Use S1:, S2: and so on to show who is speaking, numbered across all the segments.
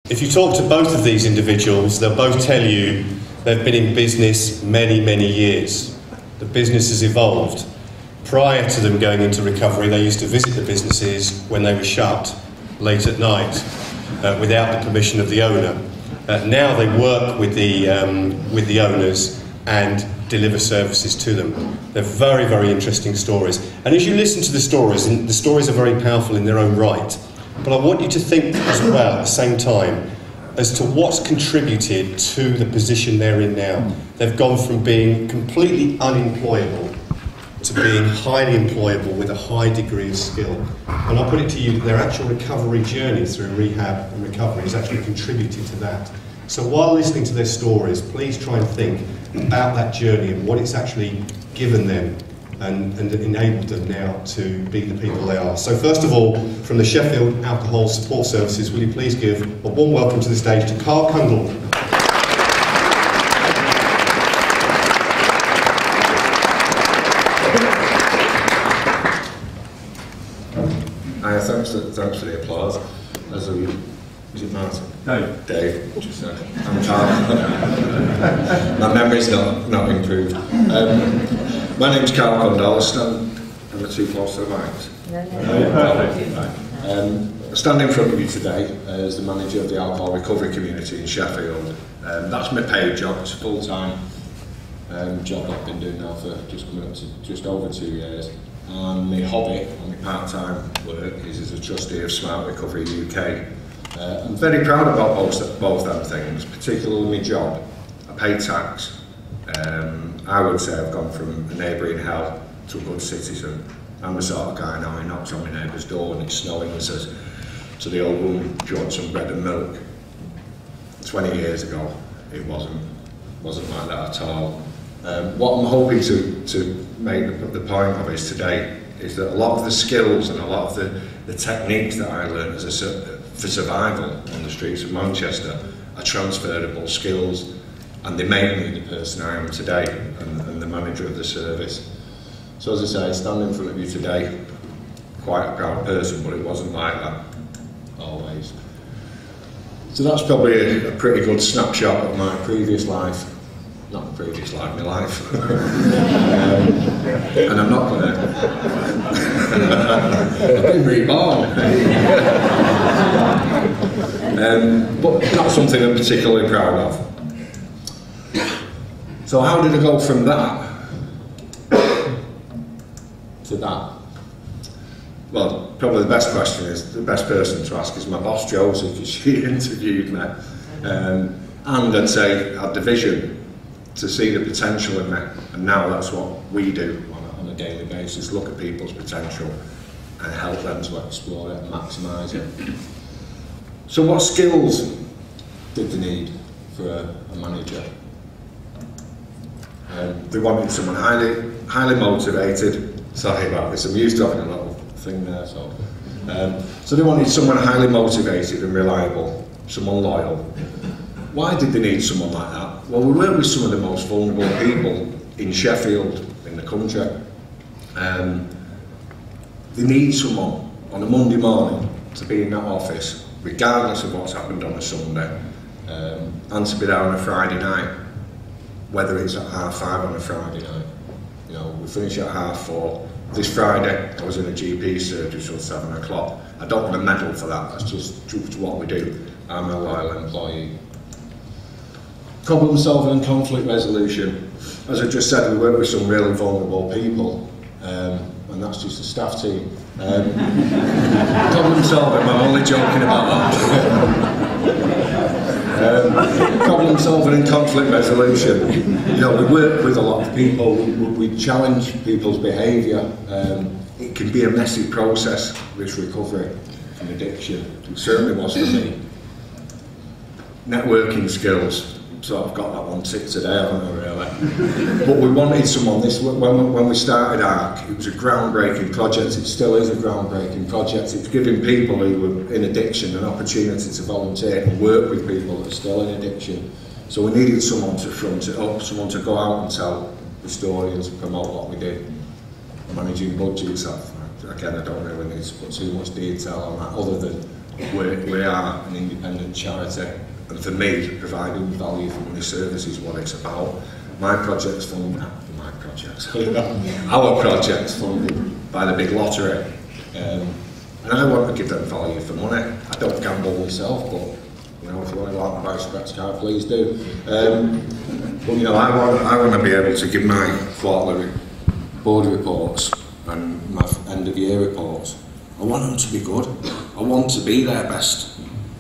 S1: If you talk to both of these individuals, they'll both tell you they've been in business many, many years. The business has evolved. Prior to them going into recovery, they used to visit the businesses when they were shut late at night without the permission of the owner. Now they work with the owners and deliver services to them. They're very, very interesting stories. And as you listen to the stories are very powerful in their own right. But I want you to think as well at the same time as to what's contributed to the position they're in now. They've gone from being completely unemployable to being highly employable with a high degree of skill. And I'll put it to you that their actual recovery journey through rehab and recovery has actually contributed to that. So while listening to their stories, please try and think about that journey and what it's actually given them and enabled them now to be the people they are. So first of all, from the Sheffield Alcohol Support Services, will you please give a warm welcome to the stage to Carl Kundle.
S2: Hi, thanks for the applause. Is it Martin?
S3: Dave.
S2: Dave, just said. I'm Carl. My memory's not improved. My name's Carl Kundle. Am I too close to the mics?
S3: Perfect.
S2: I stand in front of you today as the manager of the alcohol recovery community in Sheffield. That's my paid job. It's a full-time job that I've been doing now for just coming up to just over 2 years. And my hobby, and my part-time work, is as a trustee of Smart Recovery UK. I'm very proud about both them things, particularly my job. I pay tax. I would say I've gone from a neighbouring hell to a good citizen. I'm the sort of guy now who knocks on my neighbour's door when it's snowing and says to the old woman, "Do you want some bread and milk?" 20 years ago, it wasn't like that at all. What I'm hoping to make the point of is today is that a lot of the skills and a lot of the techniques that I learned for survival on the streets of Manchester are transferable skills, and they make me the person I am today and the manager of the service. So as I say, I stand in front of you today, quite a proud person, but it wasn't like that always. So that's probably a pretty good snapshot of my previous life. Not my previous life, my life. And I'm not gonna. I've been reborn. But not something I'm particularly proud of. So how did I go from that to that? Well, probably the best person to ask is my boss Josie, because she interviewed me. And I'd say had the vision to see the potential in me, and now that's what we do on a daily basis, look at people's potential and help them to explore it and maximise it. So what skills did they need for a manager? They wanted someone highly motivated. Sorry about this, I'm used to having a little thing there. So they wanted someone highly motivated and reliable, someone loyal. Why did they need someone like that? Well, we work with some of the most vulnerable people in Sheffield, in the country. They need someone on a Monday morning to be in that office, regardless of what's happened on a Sunday, and to be there on a Friday night, whether it's at 5:30 on a Friday night. You know, we finish at 4:30. This Friday, I was in a GP surgery till 7 o'clock. I don't want a medal for that, that's just true to what we do. I'm a loyal employee. Problem solving and conflict resolution. As I just said, we work with some really vulnerable people, and that's just the staff team. Problem solving, I'm only joking about that. Problem solving and conflict resolution. You know, we work with a lot of people, we challenge people's behaviour. It can be a messy process, this recovery from addiction. It certainly was for me. Networking skills. So I've got that one ticked today, haven't I, really? But we wanted someone, when we started ARC, it was a groundbreaking project, it still is a groundbreaking project. It's giving people who were in addiction an opportunity to volunteer and work with people that are still in addiction. So we needed someone to front it up, someone to go out and tell the story and to promote what we did. Managing budgets, again, I don't really need to put too much detail on that, other than we are an independent charity, and for me, providing value for money service is what it's about. Our project's funded by the big lottery, and I want to give them value for money. I don't gamble myself, but you know, if you want to go out and buy a scratch card, please do. But you know, I want to be able to give my quarterly board reports and my end of year reports. I want them to be good. I want to be their best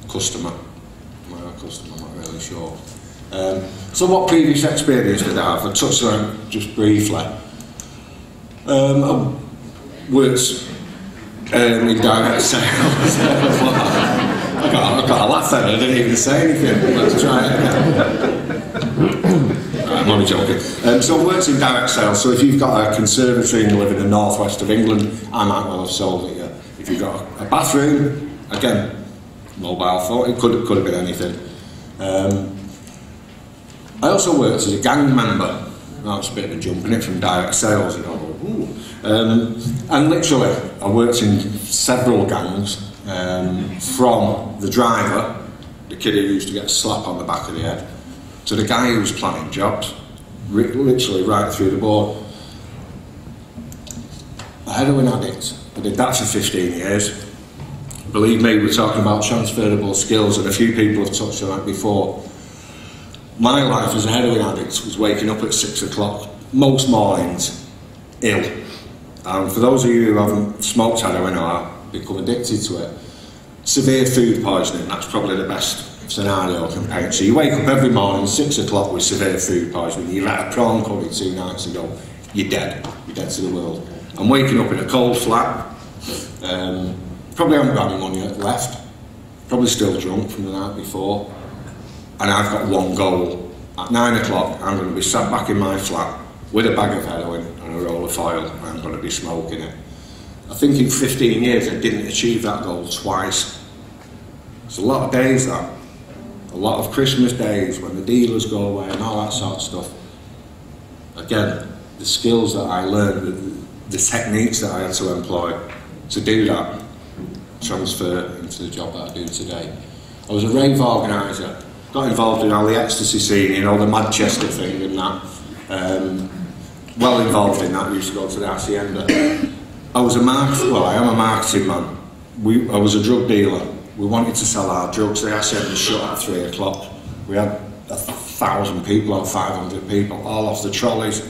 S2: customer. Well, customer, I'm not really sure. So what previous experience did I have? I touched on it just briefly. I worked in direct sales. I got a laugh at it, I didn't even say anything. Let's try it again. I'm only joking. So I worked in direct sales, so if you've got a conservatory and you live in the northwest of England, I might well have sold it you. If you've got a bathroom, again, mobile phone, it could have been anything. I also worked as a gang member. That's a bit of a jump in it from direct sales, you know. And literally, I worked in several gangs, from the driver, the kid who used to get a slap on the back of the head, to the guy who was planning jobs, literally right through the board. A heroin addict. I did that for 15 years. Believe me, we're talking about transferable skills, and a few people have touched on that before. My life as a heroin addict was waking up at 6 o'clock most mornings, ill. And for those of you who haven't smoked heroin or become addicted to it, severe food poisoning, that's probably the best scenario I can paint. So you wake up every morning, 6 o'clock with severe food poisoning, you've had a prawn curry 2 nights ago, you're dead to the world. I'm waking up in a cold flat, probably haven't got any money left, probably still drunk from the night before, and I've got one goal. At 9 o'clock, I'm going to be sat back in my flat with a bag of heroin and a roll of foil, and I'm going to be smoking it. I think in 15 years I didn't achieve that goal twice. It's a lot of days, that. A lot of Christmas days when the dealers go away and all that sort of stuff. Again, the skills that I learned, the techniques that I had to employ to do that, transfer into the job that I do today. I was a rave organiser, got involved in all the ecstasy scene, you know, the Manchester thing and that. Well involved in that, we used to go to the Hacienda. I am a marketing man. I was a drug dealer. We wanted to sell our drugs. The Hacienda shut at 3 o'clock. We had 1,000 people or 500 people, all off the trolleys.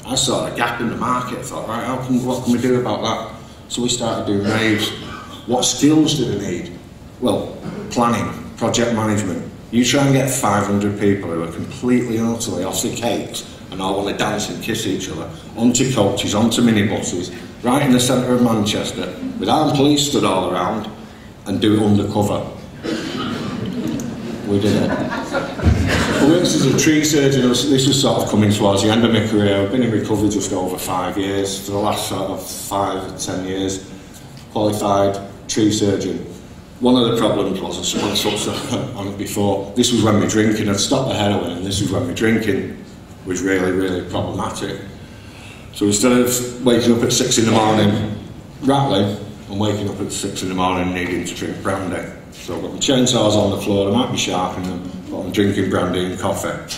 S2: I saw a gap in the market. I thought, right, what can we do about that? So we started doing raves. What skills do they need? Well, planning, project management. You try and get 500 people who are completely and utterly off the cakes and all want to dance and kiss each other, onto coaches, onto minibuses, right in the centre of Manchester, with armed police stood all around, and do it undercover. We did it. I worked as a tree surgeon. This was sort of coming towards the end of my career. I've been in recovery just over 5 years. For the last sort of 5 or 10 years, qualified tree surgeon. One of the problems was, I touched on it before, this was when my drinking had stopped the heroin, and this was when my drinking was really, really problematic. So instead of waking up at 6 in the morning rattling, I'm waking up at 6 in the morning needing to drink brandy. So I've got my chainsaws on the floor, I might be sharpening them, but I'm drinking brandy and coffee.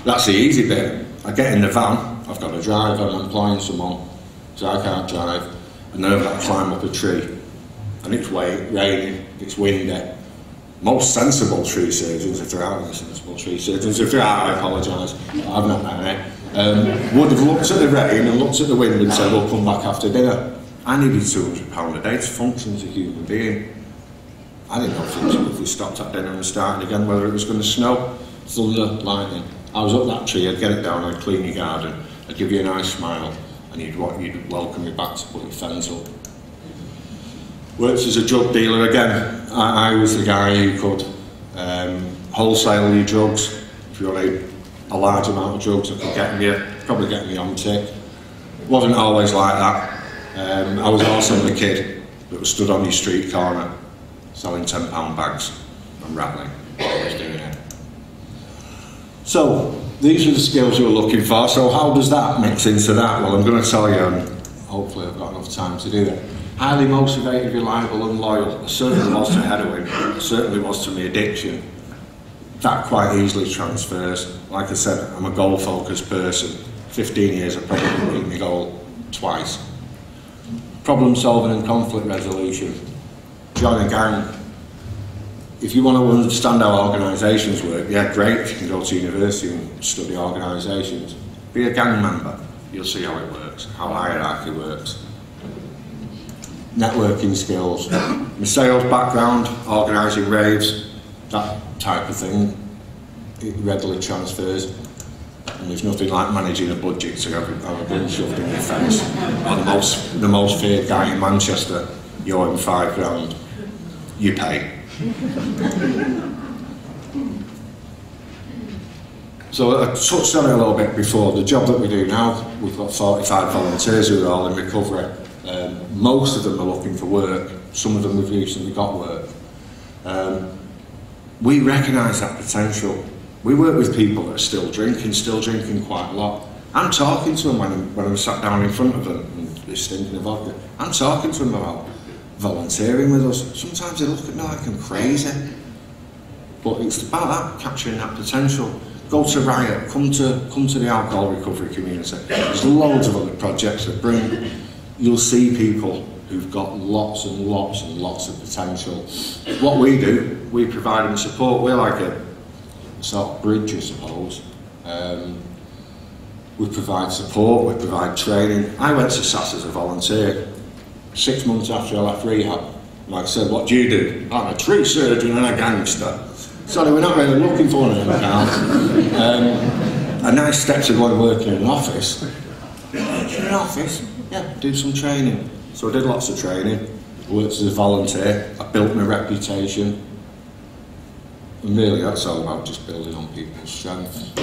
S2: That's the easy bit. I get in the van, I've got to drive, I'm employing someone, so I can't drive, and then I've got to climb up a tree. And it's raining, it's windy. Most sensible tree surgeons, if there are any sensible tree surgeons, if there are, I apologise, I've not met any, would have looked at the rain and looked at the wind and said, we'll come back after dinner. I needed £200 a day to function as a human being. I didn't know if we stopped at dinner and started again, whether it was going to snow, thunder, lightning. I was up that tree, I'd get it down, I'd clean your garden, I'd give you a nice smile, and you'd welcome me back to put your fence up. Worked as a drug dealer again. I was the guy who could wholesale your drugs. If you wanted a large amount of drugs, I could probably get me on tick. Wasn't always like that. I was also the kid that was stood on your street corner selling £10 bags and rattling. I was doing it. So these are the skills we were looking for. So how does that mix into that? Well, I'm going to tell you, and hopefully I've got enough time to do that. Highly motivated, reliable and loyal. I certainly was to heroin, I certainly was to my addiction. That quite easily transfers. Like I said, I'm a goal-focused person. 15 years I've probably beat my goal twice. Problem solving and conflict resolution. Join a gang. If you want to understand how organisations work, yeah, great if you can go to university and study organisations. Be a gang member, you'll see how it works, how hierarchy works. Networking skills. My sales background, organising raves, that type of thing, it readily transfers. And there's nothing like managing a budget to have a gun shoved in your face. Or the most feared guy in Manchester, you owe him £5 grand, you pay. So I touched on it a little bit before. The job that we do now, we've got 45 volunteers who are all in recovery. Most of them are looking for work. Some of them have recently got work. We recognise that potential. We work with people that are still drinking quite a lot. I'm talking to them when I'm sat down in front of them and they're stinking of vodka. I'm talking to them about volunteering with us. Sometimes they look at me like I'm crazy. But it's about that, capturing that potential. Go to Riot, come to the alcohol recovery community. There's loads of other projects that bring. You'll see people who've got lots and lots and lots of potential. What we do, we provide them support. We're like a sort of bridge, I suppose. We provide support, we provide training. I went to SAS as a volunteer 6 months after I left rehab. Like I said, what do you do? I'm a tree surgeon and a gangster. Sorry, we're not really looking for one of them now. A nice step to go and work in an office. In an office? Yeah, do some training. So I did lots of training, worked as a volunteer, I built my reputation. And really that's all about just building on people's strengths.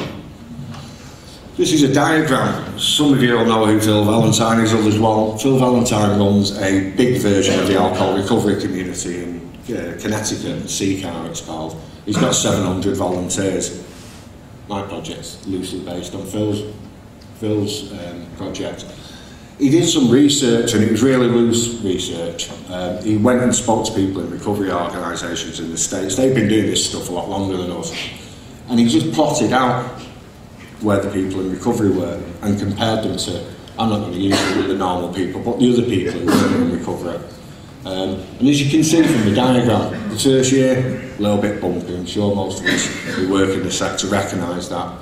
S2: This is a diagram. Some of you will know who Phil Valentine is, others won't. Phil Valentine runs a big version of the alcohol recovery community in Connecticut, CCAR it's called. He's got 700 volunteers. My project's loosely based on Phil's project. He did some research, and it was really loose research. He went and spoke to people in recovery organisations in the States. They've been doing this stuff a lot longer than us. And he just plotted out where the people in recovery were and compared them to, I'm not going to use the normal people, but the other people who were in recovery. And as you can see from the diagram, the first year, a little bit bumpy. I'm sure most of us who work in the sector recognise that.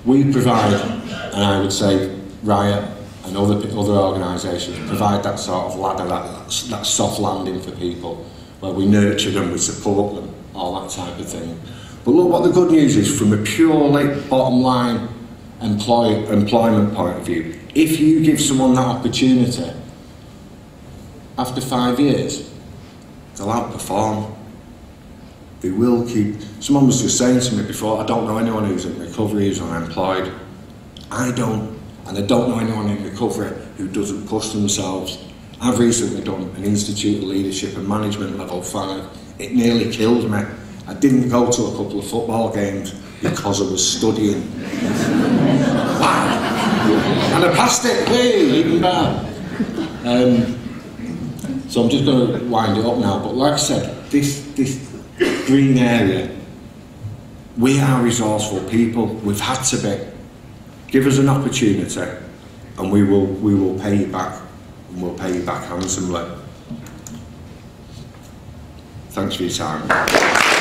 S2: We provide, and I would say Riot and other organisations provide that sort of ladder, that soft landing for people, where we nurture them, we support them, all that type of thing. But look what the good news is from a purely bottom line employment point of view. If you give someone that opportunity, after 5 years, they'll outperform. They will keep. Someone was just saying to me before, I don't know anyone who's in recovery who's unemployed. I don't. And I don't know anyone in recovery who doesn't push themselves. I've recently done an Institute of Leadership and Management Level 5. It nearly killed me. I didn't go to a couple of football games because I was studying. Wow! And I passed it, hey, even better. So I'm just going to wind it up now, but like I said, this green area, we are resourceful people, we've had to be. Give us an opportunity and we will pay you back, and we'll pay you back handsomely. Thanks for your time.